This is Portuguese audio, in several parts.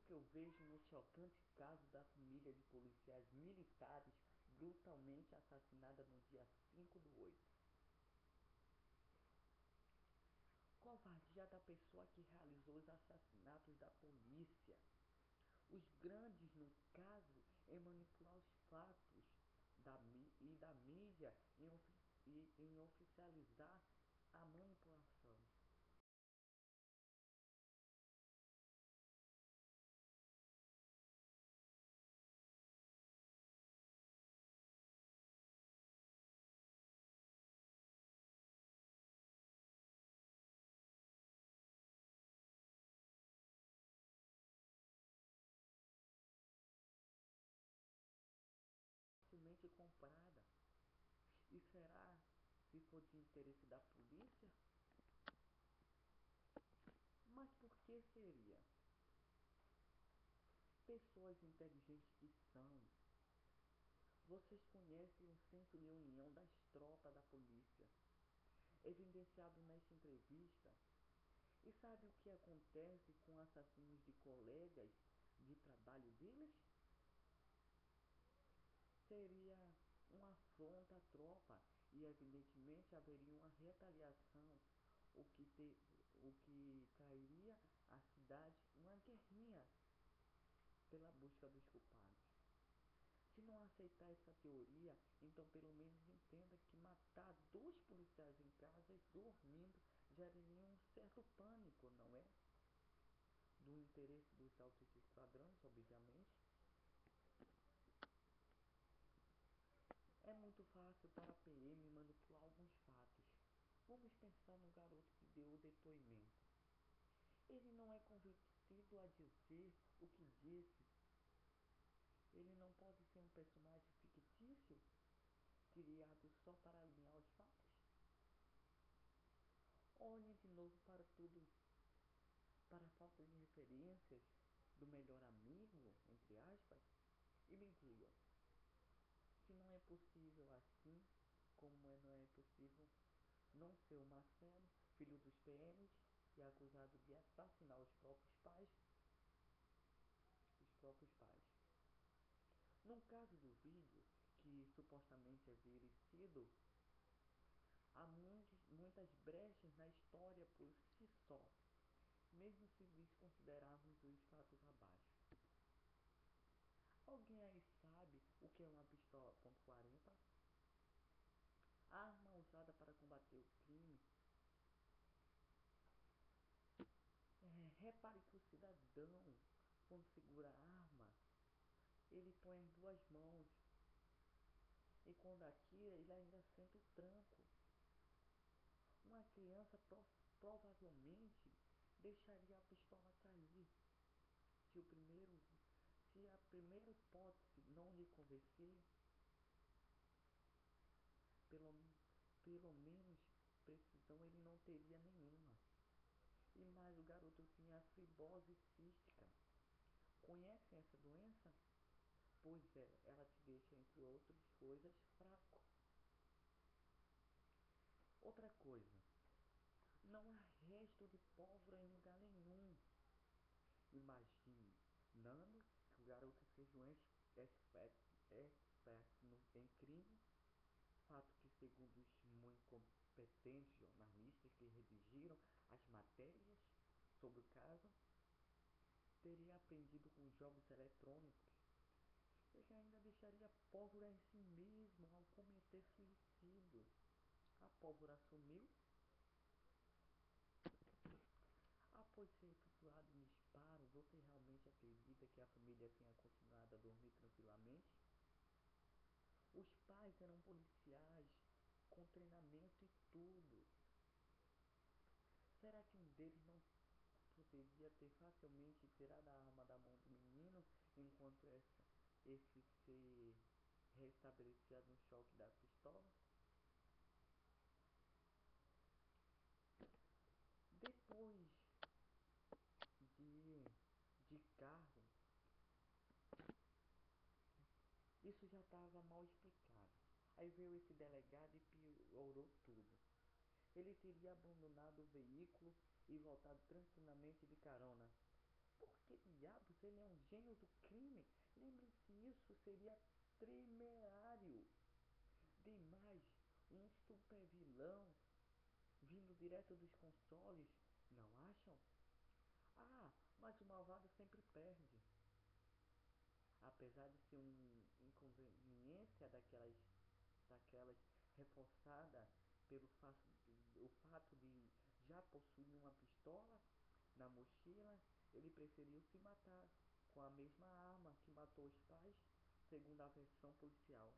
que eu vejo no chocante caso da família de policiais militares brutalmente assassinada no dia 5/8. Covardia da pessoa que realizou os assassinatos da polícia. Os grandes, no caso, em manipular os fatos da mídia em oficializar a manipulação. Facilmente comprada. E será se for de interesse da polícia? Mas por que seria? Pessoas inteligentes que são. Vocês conhecem o senso de união das tropas da polícia, evidenciado nesta entrevista. E sabe o que acontece com assassinos de colegas de trabalho deles? Seria uma afronta à tropa e evidentemente haveria uma retaliação, o que trairia à cidade uma guerrinha pela busca dos culpados. Se não aceitar essa teoria, então pelo menos entenda que matar 2 policiais em casa dormindo geraria um certo pânico, não é? Do interesse dos altos esquadrões, obviamente. É muito fácil para a PM manipular alguns fatos. Vamos pensar no garoto que deu o depoimento. Ele não é convencido a dizer o que disse. Ele não pode ser um personagem fictício, criado só para alinhar os fatos. Olhem de novo para tudo, para a falta de referências do melhor amigo, entre aspas, e me digam se não é possível assim, como não é possível não ser o Marcelo, filho dos PMs e acusado de assassinar os próprios pais. No caso do vídeo, que supostamente é verídico, há muitas brechas na história por si só, mesmo se desconsiderarmos os fatos abaixo. Alguém aí sabe o que é uma pistola .40? A arma usada para combater o crime. Repare que o cidadão, quando segura a arma, ele põe as 2 mãos. E quando atira, ele ainda sente o tranco. Uma criança provavelmente deixaria a pistola cair. Se, se a primeira hipótese não lhe convencer, pelo, pelo menos precisão ele não teria nenhuma. E mais, o garoto tinha fibrose cística. Conhecem essa doença? Pois é, ela te deixa, entre outras coisas, fraco. Outra coisa, não há resto de pólvora em lugar nenhum. Imaginando que o garoto seja um expert em crime, fato que, segundo os muito competentes jornalistas que redigiram as matérias sobre o caso, teria aprendido com jogos eletrônicos. Ele ainda deixaria pólvora em si mesmo ao cometer suicídio. A pólvora sumiu. Após ser efetuado um disparo, você realmente acredita que a família tenha continuado a dormir tranquilamente? Os pais eram policiais, com treinamento e tudo. Será que um deles não poderia ter facilmente tirado a arma da mão do menino enquanto esse se restabelecia no choque da pistola? Depois de carro, isso já estava mal explicado. Aí veio esse delegado e piorou tudo. Ele teria abandonado o veículo e voltado tranquilamente de carona. Por que diabos ele é um gênio do crime? Lembre-se, isso seria temerário demais. Um super vilão vindo direto dos consoles, não acham? Ah, mas o malvado sempre perde. Apesar de ser uma inconveniência daquelas reforçada pelo o fato de já possuir uma pistola na mochila, ele preferiu se matar com a mesma arma que matou os pais, segundo a versão policial.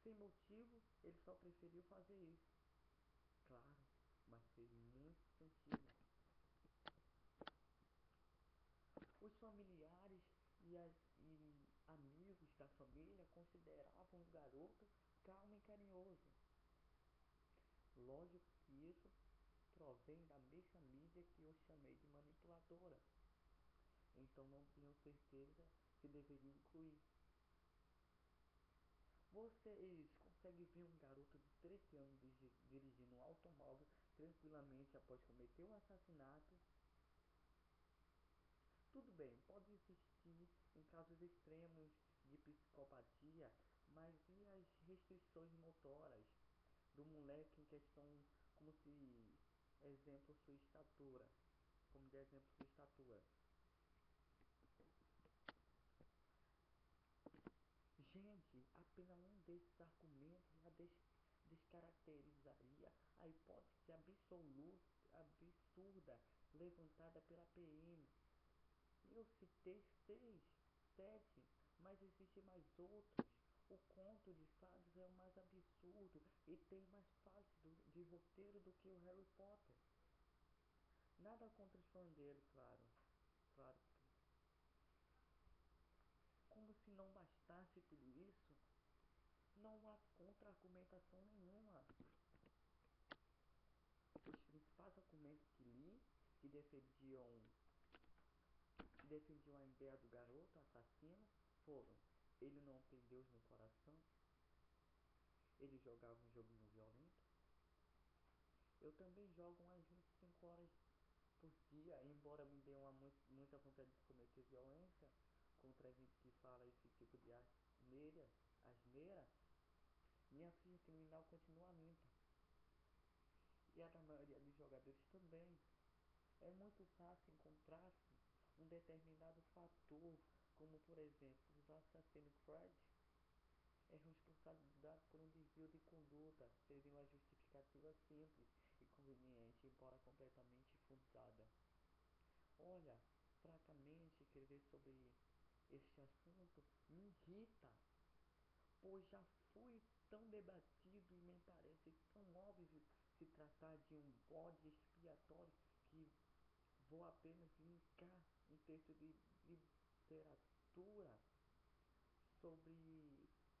Sem motivo, ele só preferiu fazer isso. Claro, mas fez muito sentido. Os familiares e amigos da família consideravam o garoto calmo e carinhoso. Lógico que isso provém da mesma mídia que eu chamei de manipuladora. Então não tenho certeza se deveria incluir. Vocês conseguem ver um garoto de 13 anos dirigindo um automóvel tranquilamente após cometer um assassinato? Tudo bem, pode existir em casos extremos de psicopatia, mas e as restrições motoras do moleque em questão, como se exemplo sua estatura, como de exemplo sua estatura? Gente, apenas um desses argumentos já descaracterizaria a hipótese absurda levantada pela PM. Eu citei 6, 7, mas existem mais outros. O conto de fadas é o mais absurdo e tem mais fases de roteiro do que o Harry Potter. Nada contra os fãs dele, claro. Claro. Como se não bastasse tudo isso, não há contra-argumentação nenhuma. Os principais argumentos que li, que defendiam, que defendiam a ideia do garoto assassino, foram: ele não tem Deus no coração, ele jogava um joguinho violento. Eu também jogo umas 25 horas por dia, embora me dê muita vontade de cometer violência contra a gente que fala esse tipo de asneira, minha ficha criminal continua limpa. E a da maioria dos jogadores também. É muito fácil encontrar-se um determinado fator, como por exemplo, os Assassin's Creed é responsabilidade por um desvio de conduta, seria uma justificativa simples e conveniente, embora completamente fundada. Olha, francamente, escrever sobre este assunto me irrita, pois já foi tão debatido e me parece tão óbvio se tratar de um bode expiatório que vou apenas linkar um texto de literatura sobre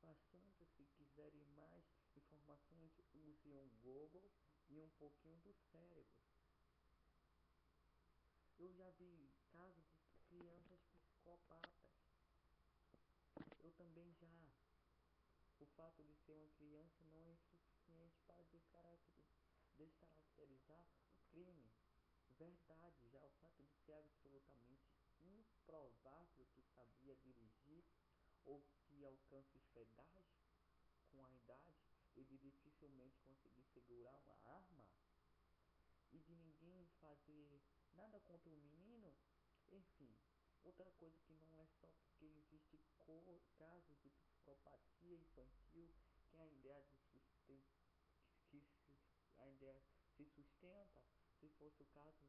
o assunto. Se quiserem mais informações, use o Google e um pouquinho do cérebro. Eu já vi casos de crianças psicopatas. Eu também já. O fato de ser uma criança não é suficiente para descaracterizar o crime. Verdade, já o fato de ser absolutamente improvável que sabia dirigir ou que alcance os pedais com a idade e de dificilmente conseguir segurar uma arma e de ninguém fazer nada contra o menino, enfim. Outra coisa que não é só porque existe casos de psicopatia infantil que que se, ainda se sustenta. Se fosse o caso,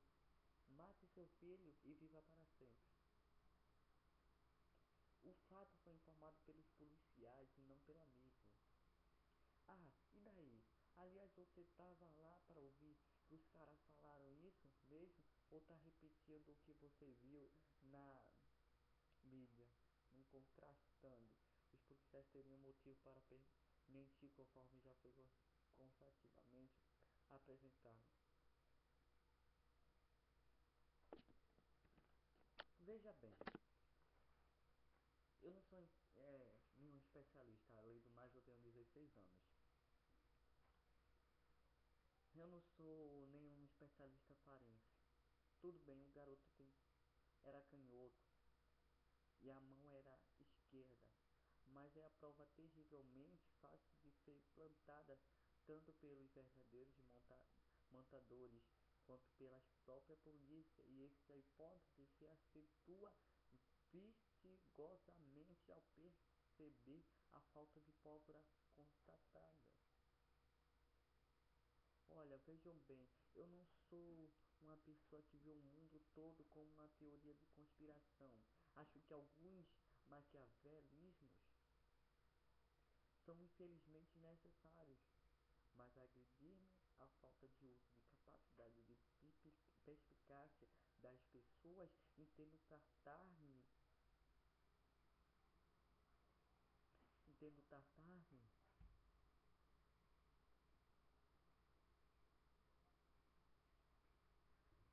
mate seu filho e viva para sempre. O fato foi informado pelos policiais e não pela mídia. Ah, e daí? Aliás, você tava lá para ouvir que os caras falaram isso mesmo? Ou tá repetindo o que você viu na mídia? Não contrastando. Os policiais teriam motivo para mentir conforme já foi constativamente apresentado. Veja bem, eu não sou nenhum especialista, além do mais eu tenho 16 anos. Eu não sou nenhum especialista forense. Tudo bem, o garoto tem era canhoto e a mão era esquerda, mas é a prova terrivelmente fácil de ser plantada tanto pelos verdadeiros montadores quanto pela própria polícia, e essa hipótese se acentua vistigosamente ao perceber a falta de pólvora constatada. Olha, vejam bem, eu não sou uma pessoa que vê o mundo todo como uma teoria de conspiração. Acho que alguns maquiavelismos são infelizmente necessários, mas agredir-me a falta de uso de capacidade de perspicácia das pessoas, intendo tratar-me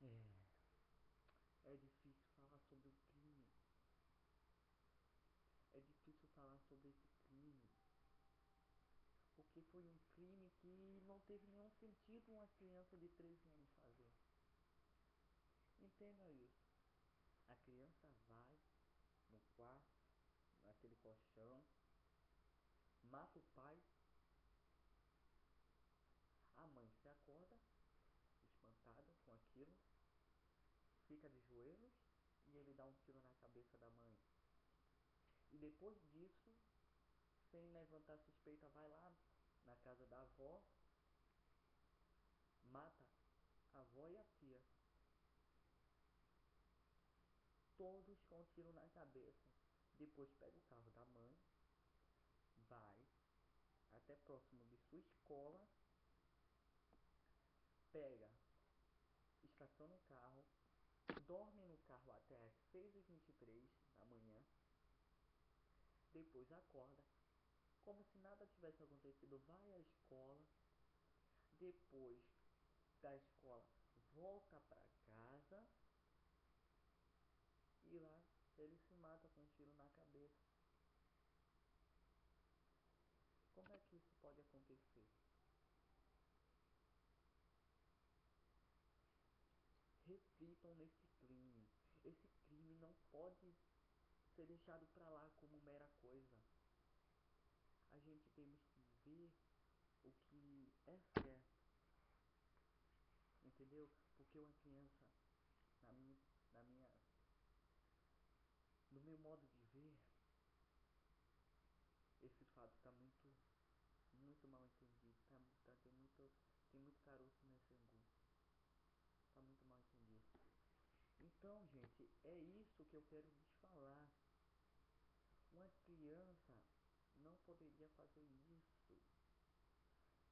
é, é difícil falar sobre o crime, é difícil falar sobre esse crime, porque foi um crime que não teve nenhum sentido uma criança de 13 anos fazer. Entenda isso. A criança vai no quarto, naquele colchão, mata o pai, a mãe se acorda, espantada com aquilo, fica de joelhos e ele dá um tiro na cabeça da mãe. E depois disso, sem levantar suspeita, vai lá na casa da avó, mata a avó e a tia, todos com um tiro na cabeça. Depois pega o carro da mãe, vai até próximo de sua escola, pega, estaciona o carro, dorme no carro até as 6h23 da manhã, depois acorda, como se nada tivesse acontecido, vai à escola, depois da escola volta para casa e lá ele se mata com um tiro na cabeça. Como é que isso pode acontecer? Reflitam nesse crime. Esse crime não pode ser deixado para lá como mera coisa. A gente temos que ver o que é certo, entendeu? Porque uma criança, na minha, na minha, no meu modo de ver, esse fato está muito mal entendido. Tem muito caroço nesse angu. Tá muito mal entendido. Então, gente, é isso que eu quero lhes falar. Uma criança não poderia fazer isso.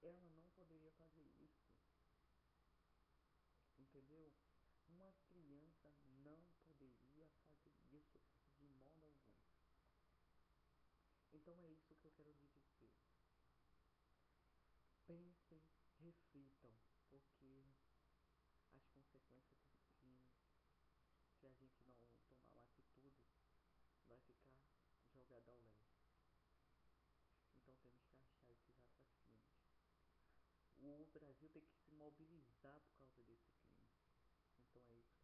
Ela não poderia fazer isso. Entendeu? Uma criança não poderia fazer isso de modo algum. Então é isso que eu quero lhe dizer. Pensem, reflitam, porque as consequências desse crime, se a gente não tomar uma atitude, vai ficar jogado ao leste. Então temos que achar esses assassinos. O Brasil tem que se mobilizar por causa desse crime. Então é isso